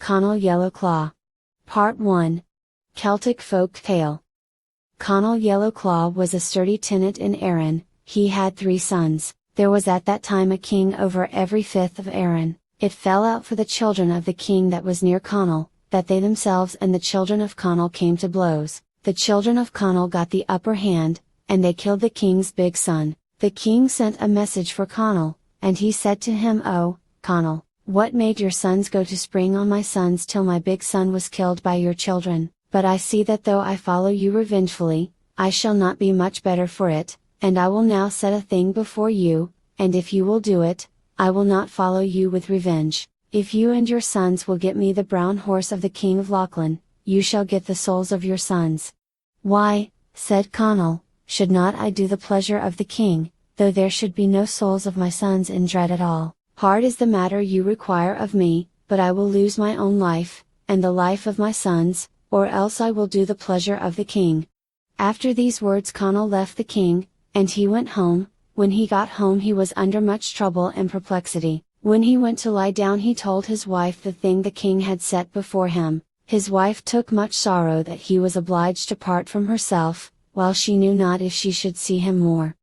Conal Yellowclaw. Part 1. Celtic Folk Tale. Conal Yellowclaw was a sturdy tenant in Erin. He had 3 sons. There was at that time a king over every fifth of Erin. It fell out for the children of the king that was near Conal, that they themselves and the children of Conal came to blows. The children of Conal got the upper hand, and they killed the king's big son. The king sent a message for Conal, and he said to him, "Oh, Conal, what made your sons go to spring on my sons till my big son was killed by your children? But I see that though I follow you revengefully, I shall not be much better for it, and I will now set a thing before you, and if you will do it, I will not follow you with revenge. If you and your sons will get me the brown horse of the king of Lochlin, you shall get the souls of your sons." "Why," said Conal, "should not I do the pleasure of the king, though there should be no souls of my sons in dread at all? Hard is the matter you require of me, but I will lose my own life, and the life of my sons, or else I will do the pleasure of the king." After these words Conal left the king, and he went home. When he got home he was under much trouble and perplexity. When he went to lie down he told his wife the thing the king had set before him. His wife took much sorrow that he was obliged to part from herself, while she knew not if she should see him more.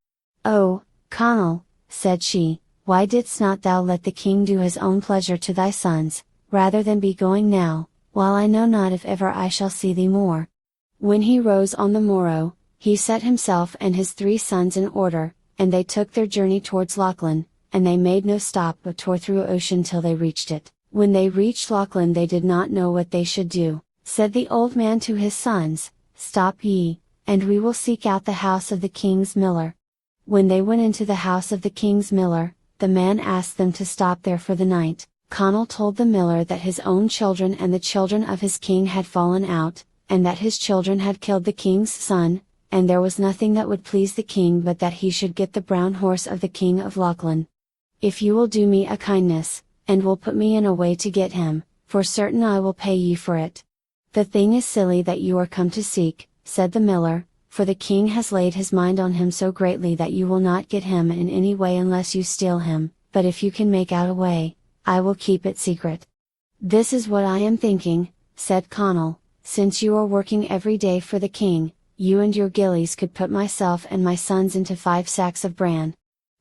"Oh, Conal," said she, "why didst not thou let the king do his own pleasure to thy sons, rather than be going now, while I know not if ever I shall see thee more?" When he rose on the morrow, he set himself and his 3 sons in order, and they took their journey towards Lochlin, and they made no stop but tore through ocean till they reached it. When they reached Lochlin they did not know what they should do. Said the old man to his sons, "Stop ye, and we will seek out the house of the king's miller." When they went into the house of the king's miller, the man asked them to stop there for the night. Conal told the miller that his own children and the children of his king had fallen out, and that his children had killed the king's son, and there was nothing that would please the king but that he should get the brown horse of the king of Lochlin. "If you will do me a kindness, and will put me in a way to get him, for certain I will pay ye for it." "The thing is silly that you are come to seek," said the miller, "for the king has laid his mind on him so greatly that you will not get him in any way unless you steal him, but if you can make out a way, I will keep it secret." "This is what I am thinking," said Conal, "since you are working every day for the king, you and your gillies could put myself and my sons into 5 sacks of bran."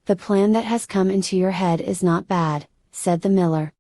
"The plan that has come into your head is not bad," said the miller.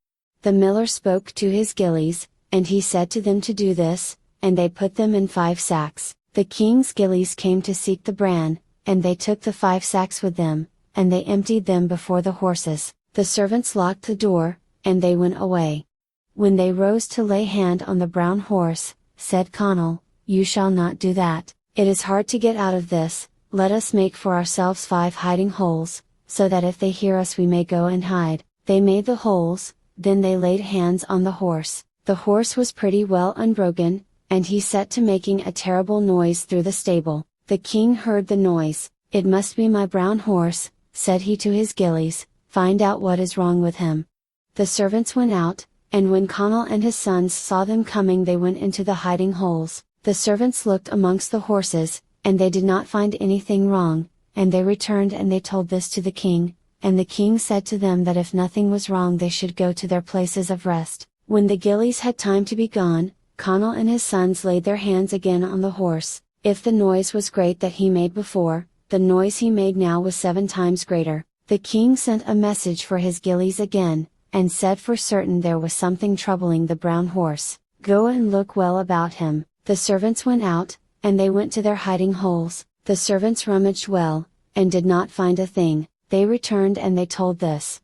The miller spoke to his gillies, and he said to them to do this, and they put them in 5 sacks. The king's gillies came to seek the bran, and they took the 5 sacks with them, and they emptied them before the horses. The servants locked the door, and they went away. When they rose to lay hand on the brown horse, said Conal, "You shall not do that. It is hard to get out of this. Let us make for ourselves 5 hiding holes, so that if they hear us we may go and hide." They made the holes, then they laid hands on the horse. The horse was pretty well unbroken, and he set to making a terrible noise through the stable. The king heard the noise. "It must be my brown horse," said he to his gillies, "find out what is wrong with him." The servants went out, and when Conal and his sons saw them coming they went into the hiding holes. The servants looked amongst the horses, and they did not find anything wrong, and they returned and they told this to the king, and the king said to them that if nothing was wrong they should go to their places of rest. When the gillies had time to be gone, Conal and his sons laid their hands again on the horse. If the noise was great that he made before, the noise he made now was 7 times greater. The king sent a message for his gillies again, and said for certain there was something troubling the brown horse. "Go and look well about him." The servants went out, and they went to their hiding holes. The servants rummaged well, and did not find a thing. They returned and they told this.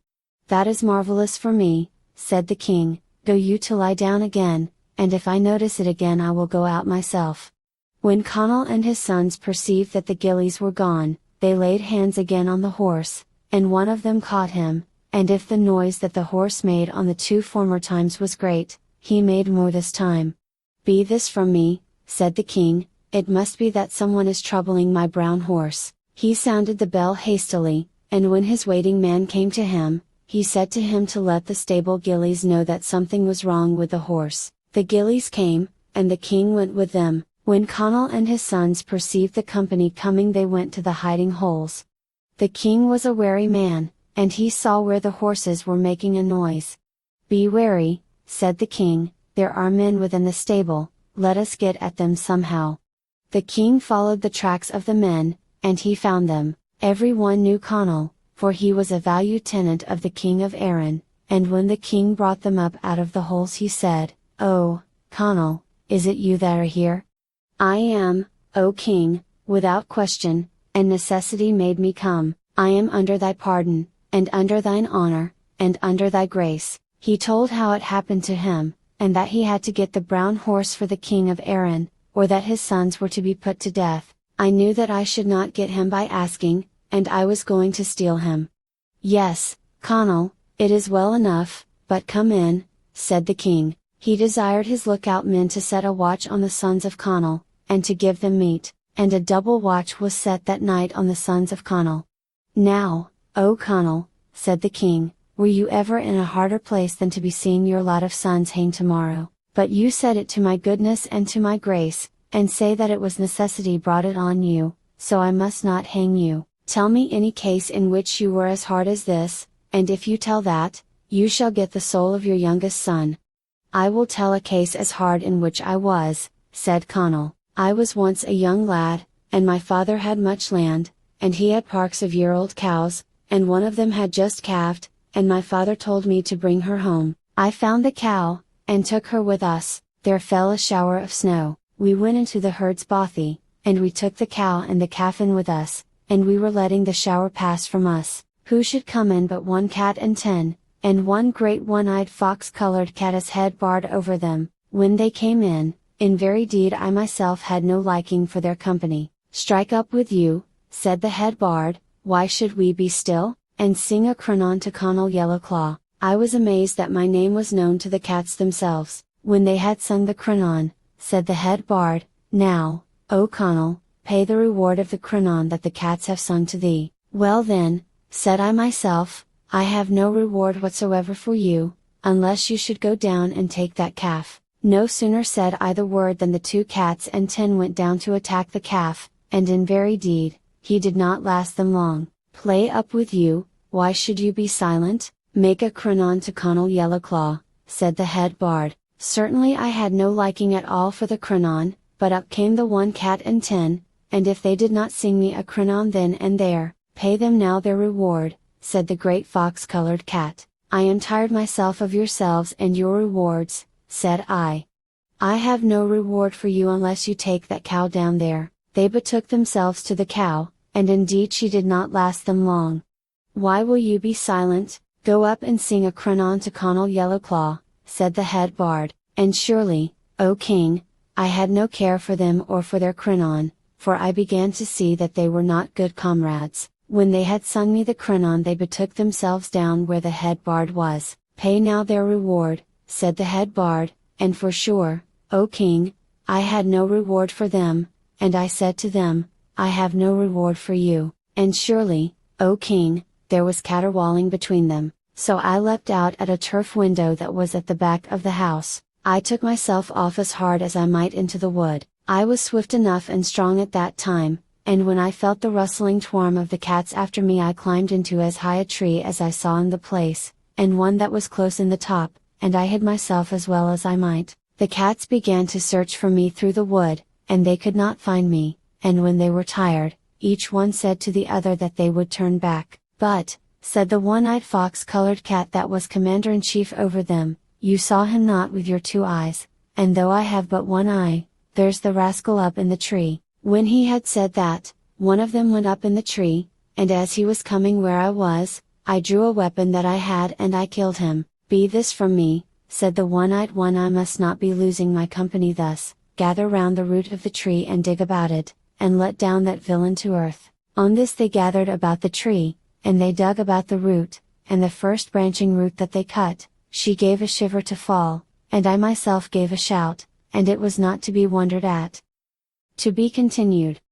"That is marvelous for me," said the king, "go you to lie down again, and if I notice it again I will go out myself." When Conal and his sons perceived that the gillies were gone, they laid hands again on the horse, and one of them caught him, and if the noise that the horse made on the 2 former times was great, he made more this time. "Be this from me," said the king, "it must be that someone is troubling my brown horse." He sounded the bell hastily, and when his waiting man came to him, he said to him to let the stable gillies know that something was wrong with the horse. The gillies came, and the king went with them. When Conal and his sons perceived the company coming they went to the hiding holes. The king was a wary man, and he saw where the horses were making a noise. "Be wary," said the king, there are men within the stable, let us get at them somehow. The king followed the tracks of the men, and he found them. Every one knew Conal, for he was a valued tenant of the king of Erin, and when the king brought them up out of the holes he said, "Oh, Conal, is it you that are here?" "I am, O king, without question, and necessity made me come. I am under thy pardon, and under thine honor, and under thy grace." He told how it happened to him, and that he had to get the brown horse for the king of Erin, or that his sons were to be put to death. I knew that I should not get him by asking, and I was going to steal him. "Yes, Conal, it is well enough, but come in," said the king. He desired his lookout men to set a watch on the sons of Conal, and to give them meat, and a double watch was set that night on the sons of Conal. "Now, O Conal," said the king, "were you ever in a harder place than to be seeing your lot of sons hang tomorrow? But you said it to my goodness and to my grace, and say that it was necessity brought it on you, so I must not hang you. Tell me any case in which you were as hard as this, and if you tell that, you shall get the soul of your youngest son." "I will tell a case as hard in which I was," said Conal. "I was once a young lad, and my father had much land, and he had parks of year-old cows, and one of them had just calved, and my father told me to bring her home. I found the cow, and took her with us. There fell a shower of snow. We went into the herd's bothy, and we took the cow and the calf in with us, and we were letting the shower pass from us. Who should come in but one cat and 10, and one great one-eyed fox-colored cat as head bard over them. When they came in very deed I myself had no liking for their company. 'Strike up with you,' said the head bard, 'why should we be still, and sing a cronan to Conal Yellowclaw?' I was amazed that my name was known to the cats themselves. When they had sung the cronan, said the head bard, 'Now, O Conal, pay the reward of the cronan that the cats have sung to thee.' 'Well then,' said I myself, 'I have no reward whatsoever for you, unless you should go down and take that calf.' No sooner said I the word than the 2 cats and 10 went down to attack the calf, and in very deed, he did not last them long. 'Play up with you, why should you be silent? Make a cronan to Conal Yellowclaw,' said the head bard. Certainly I had no liking at all for the cronan, but up came the 1 cat and 10, and if they did not sing me a cronan then and there, pay them now their reward, said the great fox-colored cat. 'I am tired myself of yourselves and your rewards,' said I. 'I have no reward for you unless you take that cow down there.' They betook themselves to the cow, and indeed she did not last them long. 'Why will you be silent? Go up and sing a cronan to Conal Yellowclaw,' said the head bard, and surely, O king, I had no care for them or for their cronan, for I began to see that they were not good comrades. When they had sung me the cronan they betook themselves down where the head bard was. 'Pay now their reward,' said the head bard, and for sure, O king, I had no reward for them, and I said to them, 'I have no reward for you,' and surely, O king, there was caterwauling between them, so I leapt out at a turf window that was at the back of the house. I took myself off as hard as I might into the wood. I was swift enough and strong at that time, and when I felt the rustling twarm of the cats after me I climbed into as high a tree as I saw in the place, and one that was close in the top, and I hid myself as well as I might. The cats began to search for me through the wood, and they could not find me, and when they were tired, each one said to the other that they would turn back. 'But,' said the one-eyed fox-colored cat that was commander-in-chief over them, 'you saw him not with your 2 eyes, and though I have but 1 eye, there's the rascal up in the tree.' When he had said that, one of them went up in the tree, and as he was coming where I was, I drew a weapon that I had and I killed him. 'Be this from me,' said the one-eyed one, 'I must not be losing my company thus. Gather round the root of the tree and dig about it, and let down that villain to earth.' On this they gathered about the tree, and they dug about the root, and the first branching root that they cut, she gave a shiver to fall, and I myself gave a shout, and it was not to be wondered at." To be continued.